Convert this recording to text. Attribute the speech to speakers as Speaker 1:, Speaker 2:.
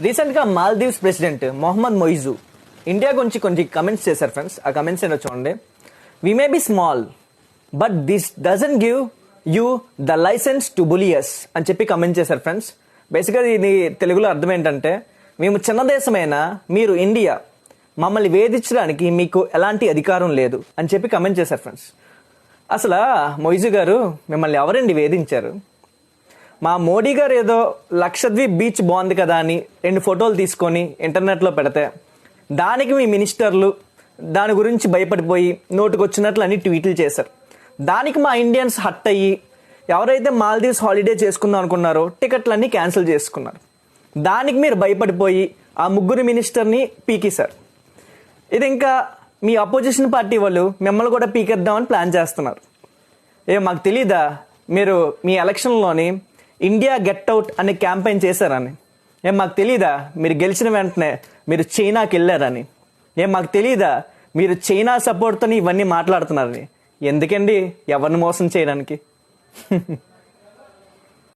Speaker 1: రీసెంట్గా Maldives president Mohamed Muizzu India గురించి కొన్ని కమెంట్స్ చేశారు ఫ్రెండ్స్. ఆ కమెంట్స్ ఏంటో చూడండి. We may be small but this doesn't give you the license to bully us అని చెప్పి కమెంట్ చేశారు ఫ్రెండ్స్. బేసిక్గా ఇది తెలుగులో అర్థం ఏంటంటే, మేము చిన్న దేశమైనా మీరు ఇండియా మమ్మల్ని వేధించడానికి మీకు ఎలాంటి అధికారం లేదు అని చెప్పి కమెంట్ చేశారు ఫ్రెండ్స్. అసలు మొయిజు గారు మిమ్మల్ని ఎవరండి వేధించారు? మా మోడీ గారు ఏదో లక్షద్వీప్ బీచ్ బాగుంది కదా అని 2 ఫోటోలు తీసుకొని ఇంటర్నెట్లో పెడితే దానికి మీ మినిస్టర్లు దాని గురించి భయపడిపోయి నోటుకొచ్చినట్లు అన్ని ట్వీట్లు చేశారు. దానికి మా ఇండియన్స్ హట్ అయ్యి ఎవరైతే మాల్దీవ్స్ హాలిడే చేసుకుందాం అనుకున్నారో టికెట్లన్నీ క్యాన్సిల్ చేసుకున్నారు. దానికి మీరు భయపడిపోయి ఆ 3 మినిస్టర్ని పీకేశారు. ఇది ఇంకా మీ అపోజిషన్ పార్టీ వాళ్ళు మిమ్మల్ని కూడా పీకేద్దామని ప్లాన్ చేస్తున్నారు. మాకు తెలీదా మీరు మీ ఎలక్షన్లోని ఇండియా గెట్ అవుట్ అనే క్యాంపెయిన్ చేశారని? మాకు తెలీదా మీరు గెలిచిన వెంటనే మీరు చైనాకి వెళ్ళారని? మాకు తెలీదా మీరు చైనా సపోర్ట్తో ఇవన్నీ మాట్లాడుతున్నారని? ఎందుకండి ఎవరిని మోసం చేయడానికి?